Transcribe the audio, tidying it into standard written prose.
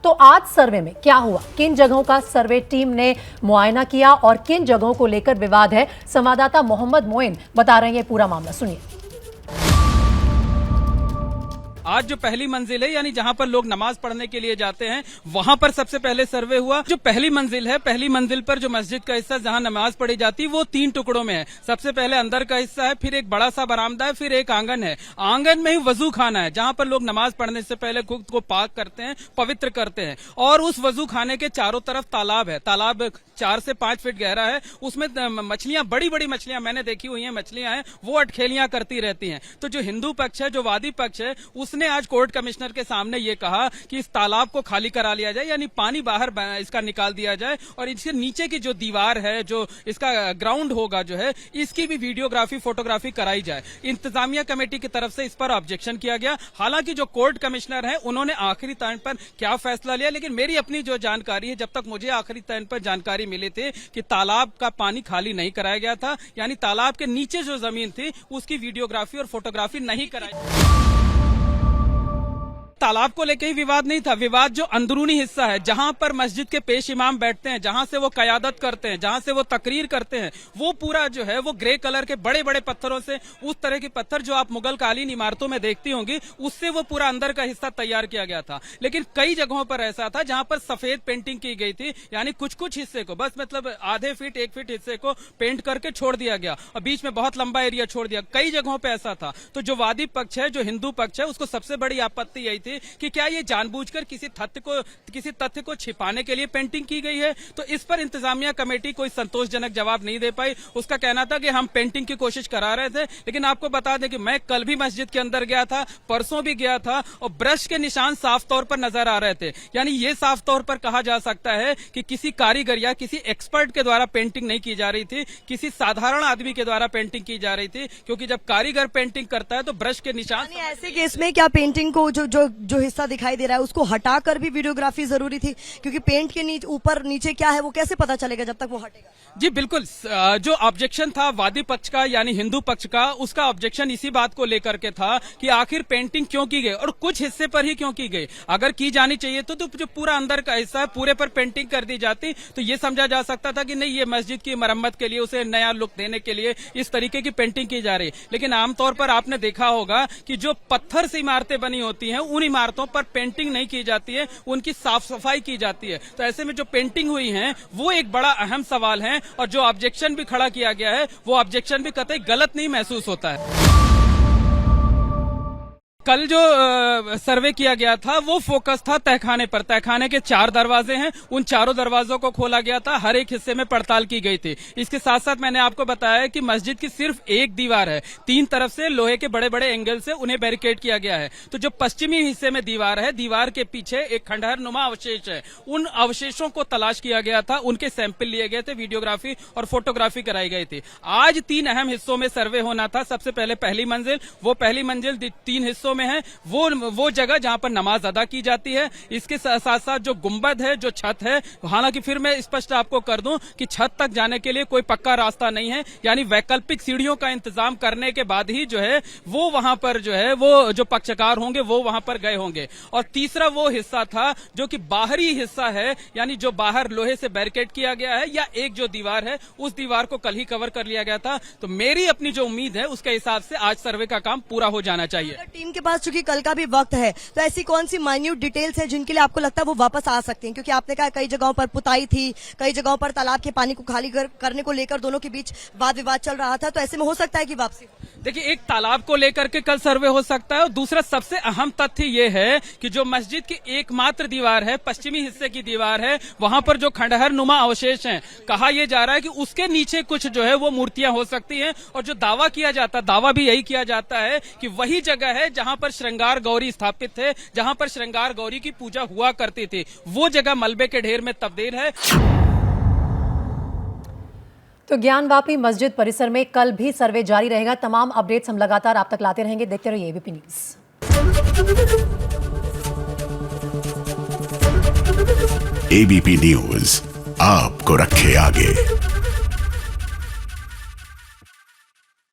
तो आज सर्वे में क्या हुआ, किन जगहों का सर्वे टीम ने मुआयना किया और किन जगहों को लेकर विवाद है, संवाददाता मोहम्मद मोइन बता रहे हैं पूरा मामला। सुनिए। आज जो पहली मंजिल है यानी जहां पर लोग नमाज पढ़ने के लिए जाते हैं वहां पर सबसे पहले सर्वे हुआ। जो पहली मंजिल है, पहली मंजिल पर जो मस्जिद का हिस्सा जहां नमाज पढ़ी जाती है वो 3 टुकड़ों में है। सबसे पहले अंदर का हिस्सा है, फिर एक बड़ा सा बरामदा है, फिर एक आंगन है। आंगन में ही वजू खाना है जहां पर लोग नमाज पढ़ने से पहले खुद को पाक करते हैं, पवित्र करते हैं। और उस वजू खाने के चारों तरफ तालाब है। तालाब 4 से 5 फीट गहरा है। उसमें मछलियां, बड़ी बड़ी मछलियां मैंने देखी हुई है, मछलियां हैं वो अटखेलियां करती रहती हैं। तो जो हिंदू पक्ष है, जो वादी पक्ष है, उसने आज कोर्ट कमिश्नर के सामने ये कहा कि इस तालाब को खाली करा लिया जाए, यानी पानी बाहर इसका निकाल दिया जाए और इसके नीचे की जो दीवार है, जो इसका ग्राउंड होगा जो है, इसकी भी वीडियोग्राफी, फोटोग्राफी कराई जाए। इंतजामिया कमेटी की तरफ से इस पर ऑब्जेक्शन किया गया। हालांकि जो कोर्ट कमिश्नर है उन्होंने आखिरी टाइम पर क्या फैसला लिया, लेकिन मेरी अपनी जो जानकारी है, जब तक मुझे आखिरी टाइम पर जानकारी मिली थी कि तालाब का पानी खाली नहीं कराया गया था, यानी तालाब के नीचे जो जमीन थी उसकी वीडियोग्राफी और फोटोग्राफी नहीं कराई। तालाब को लेकर ही विवाद नहीं था, विवाद जो अंदरूनी हिस्सा है, जहां पर मस्जिद के पेश इमाम बैठते हैं, जहां से वो कयादत करते हैं, जहां से वो तकरीर करते हैं, वो पूरा जो है वो ग्रे कलर के बड़े बड़े पत्थरों से, उस तरह के पत्थर जो आप मुगल कालीन इमारतों में देखती होंगी, उससे वो पूरा अंदर का हिस्सा तैयार किया गया था। लेकिन कई जगहों पर ऐसा था जहां पर सफेद पेंटिंग की गई थी, यानी कुछ कुछ हिस्से को बस मतलब आधे फीट 1 फीट हिस्से को पेंट करके छोड़ दिया गया और बीच में बहुत लंबा एरिया छोड़ दिया। कई जगहों पर ऐसा था। तो जो वादी पक्ष है, जो हिंदू पक्ष है, उसको सबसे बड़ी आपत्ति यही थी कि क्या ये जानबूझकर किसी तथ्य को छिपाने के लिए पेंटिंग की गई है। तो इस पर इंतजामिया कमेटी कोई संतोषजनक जवाब नहीं दे पाई। उसका कहना था कि हम पेंटिंग की कोशिश करा रहे थे, लेकिन आपको बता दें कि मैं कल भी मस्जिद के अंदर गया था, परसों भी गया था, और ब्रश के निशान साफ तौर पर नजर आ रहे थे। यानी ये साफ तौर पर कहा जा सकता है कि किसी कारीगर या किसी एक्सपर्ट के द्वारा पेंटिंग नहीं की जा रही थी, किसी साधारण आदमी के द्वारा पेंटिंग की जा रही थी। क्योंकि जब कारीगर पेंटिंग करता है तो ब्रश के निशान, ऐसे केस में क्या पेंटिंग को जो हिस्सा दिखाई दे रहा है उसको हटाकर भी वीडियोग्राफी जरूरी थी? क्योंकि पेंट के ऊपर नीचे क्या है वो कैसे पता चलेगा जब तक वो हटेगा? जी बिल्कुल। जो ऑब्जेक्शन था वादी पक्ष का यानी हिंदू पक्ष का, उसका ऑब्जेक्शन इसी बात को लेकर के था कि आखिर पेंटिंग क्यों की गई और कुछ हिस्से पर ही क्यों की गई। अगर की जानी चाहिए तो जो पूरा अंदर का हिस्सा है पूरे पर पेंटिंग कर दी जाती तो ये समझा जा सकता था कि नहीं, ये मस्जिद की मरम्मत के लिए, उसे नया लुक देने के लिए इस तरीके की पेंटिंग की जा रही। लेकिन आमतौर पर आपने देखा होगा कि जो पत्थर से इमारतें बनी होती हैं उन इमारतों पर पेंटिंग नहीं की जाती है, उनकी साफ सफाई की जाती है। तो ऐसे में जो पेंटिंग हुई है वो एक बड़ा अहम सवाल है और जो ऑब्जेक्शन भी खड़ा किया गया है वो ऑब्जेक्शन भी कतई गलत नहीं महसूस होता है। कल जो सर्वे किया गया था वो फोकस था तहखाने पर। तहखाने के 4 दरवाजे हैं, उन चारों दरवाजों को खोला गया था, हर एक हिस्से में पड़ताल की गई थी। इसके साथ साथ मैंने आपको बताया कि मस्जिद की सिर्फ एक दीवार है, 3 तरफ से लोहे के बड़े बड़े एंगल से उन्हें बैरिकेड किया गया है। तो जो पश्चिमी हिस्से में दीवार है, दीवार के पीछे एक खंडहर नुमा अवशेष है, उन अवशेषों को तलाश किया गया था, उनके सैंपल लिए गए थे, वीडियोग्राफी और फोटोग्राफी कराई गई थी। आज 3 अहम हिस्सों में सर्वे होना था। सबसे पहले पहली मंजिल, वो पहली मंजिल 3 हिस्सों में है, वो जगह जहां पर नमाज अदा की जाती है। इसके साथ साथ जो गुंबद है, जो छत है, हालांकि फिर मैं स्पष्ट आपको कर दूं कि छत तक जाने के लिए कोई पक्का रास्ता नहीं है, यानी वैकल्पिक सीढ़ियों का इंतजाम करने के बाद ही जो है वो वहां पर जो है वो जो पक्षकार होंगे वो वहां पर गए होंगे। और तीसरा वो हिस्सा था जो कि बाहरी हिस्सा है, यानी जो बाहर लोहे से बैरिकेड किया गया है या एक जो दीवार है उस दीवार को कल ही कवर कर लिया गया था। तो मेरी अपनी जो उम्मीद है उसके हिसाब से आज सर्वे का काम पूरा हो जाना चाहिए। टीम के पास चूंकि कल का भी वक्त है, तो ऐसी कौन सी माइन्यूट डिटेल्स है जिनके लिए आपको लगता है वो वापस आ सकती हैं? क्योंकि आपने कहा कई जगहों पर पुताई थी, कई जगहों पर तालाब के पानी को खाली करने को लेकर दोनों के बीच वाद विवाद चल रहा था, तो ऐसे में हो सकता है कि वापसी। देखिए, एक तालाब को लेकर के कल सर्वे हो सकता है और दूसरा सबसे अहम तथ्य ये है कि जो मस्जिद की एकमात्र दीवार है, पश्चिमी हिस्से की दीवार है, वहां पर जो खंडहर नुमा अवशेष हैं, कहा यह जा रहा है कि उसके नीचे कुछ जो है वो मूर्तियां हो सकती हैं। और जो दावा किया जाता, दावा भी यही किया जाता है कि वही जगह है जहां पर श्रृंगार गौरी स्थापित थे, जहां पर श्रृंगार गौरी की पूजा हुआ करती थी, वो जगह मलबे के ढेर में तब्दील है। तो ज्ञानवापी मस्जिद परिसर में कल भी सर्वे जारी रहेगा। तमाम अपडेट्स हम लगातार आप तक लाते रहेंगे। देखते रहिए एबीपी न्यूज। एबीपी न्यूज आपको रखे आगे।